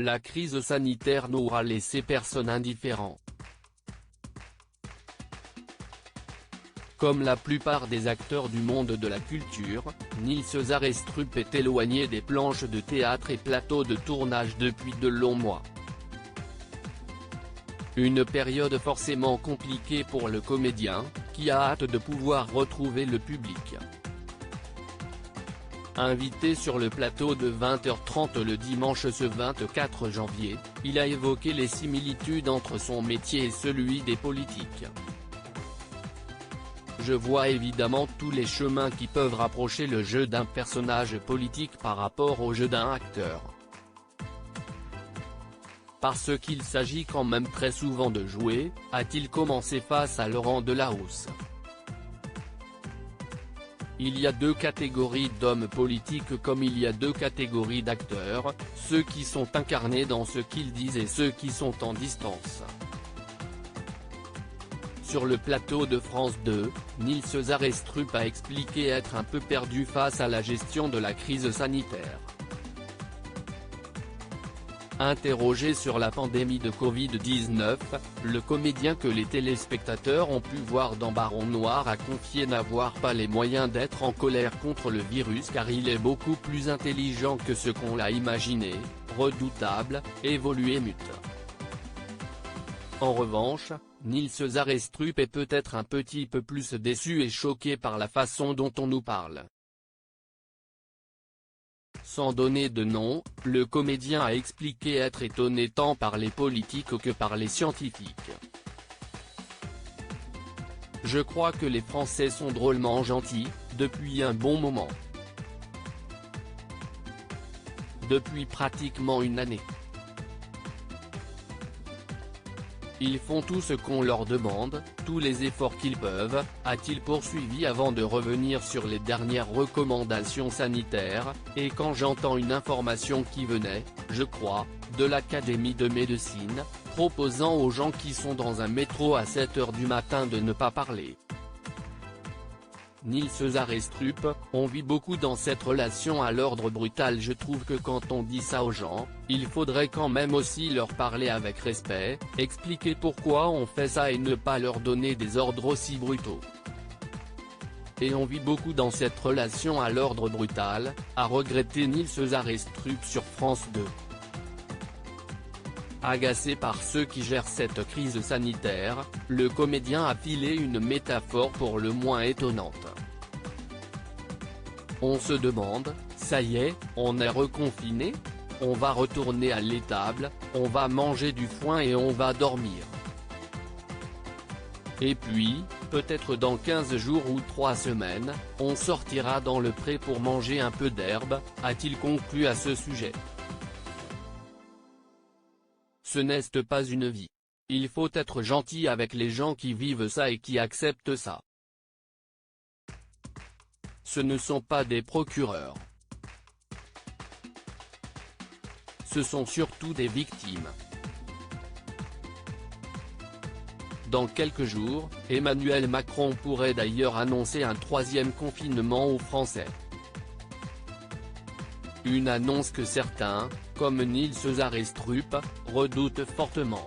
La crise sanitaire n'aura laissé personne indifférent. Comme la plupart des acteurs du monde de la culture, Nils Arestrup est éloigné des planches de théâtre et plateaux de tournage depuis de longs mois. Une période forcément compliquée pour le comédien, qui a hâte de pouvoir retrouver le public. Invité sur le plateau de 20h30 le dimanche ce 24 janvier, il a évoqué les similitudes entre son métier et celui des politiques. Je vois évidemment tous les chemins qui peuvent rapprocher le jeu d'un personnage politique par rapport au jeu d'un acteur. Parce qu'il s'agit quand même très souvent de jouer, a-t-il commencé face à Laurent Delahousse. Il y a deux catégories d'hommes politiques comme il y a deux catégories d'acteurs, ceux qui sont incarnés dans ce qu'ils disent et ceux qui sont en distance. Sur le plateau de France 2, Nils Arestrup a expliqué être un peu perdu face à la gestion de la crise sanitaire. Interrogé sur la pandémie de Covid-19, le comédien que les téléspectateurs ont pu voir dans Baron Noir a confié n'avoir pas les moyens d'être en colère contre le virus car il est beaucoup plus intelligent que ce qu'on l'a imaginé, redoutable, évolué mute. En revanche, Nils Arestrup est peut-être un petit peu plus déçu et choqué par la façon dont on nous parle. Sans donner de nom, le comédien a expliqué être étonné tant par les politiques que par les scientifiques. Je crois que les Français sont drôlement gentils, depuis un bon moment. Depuis pratiquement une année. Ils font tout ce qu'on leur demande, tous les efforts qu'ils peuvent, a-t-il poursuivi avant de revenir sur les dernières recommandations sanitaires, et quand j'entends une information qui venait, je crois, de l'Académie de médecine, proposant aux gens qui sont dans un métro à 7h du matin de ne pas parler. Nils Arestrup, on vit beaucoup dans cette relation à l'ordre brutal. Je trouve que quand on dit ça aux gens, il faudrait quand même aussi leur parler avec respect, expliquer pourquoi on fait ça et ne pas leur donner des ordres aussi brutaux. Et on vit beaucoup dans cette relation à l'ordre brutal, a regretté Nils Arestrup sur France 2. Agacé par ceux qui gèrent cette crise sanitaire, le comédien a filé une métaphore pour le moins étonnante. On se demande, ça y est, on est reconfiné ? On va retourner à l'étable, on va manger du foin et on va dormir. Et puis, peut-être dans 15 jours ou 3 semaines, on sortira dans le pré pour manger un peu d'herbe, a-t-il conclu à ce sujet. Ce n'est pas une vie. Il faut être gentil avec les gens qui vivent ça et qui acceptent ça. Ce ne sont pas des procureurs. Ce sont surtout des victimes. Dans quelques jours, Emmanuel Macron pourrait d'ailleurs annoncer un 3e confinement aux Français. Une annonce que certains, comme Nils Arestrup, redoutent fortement.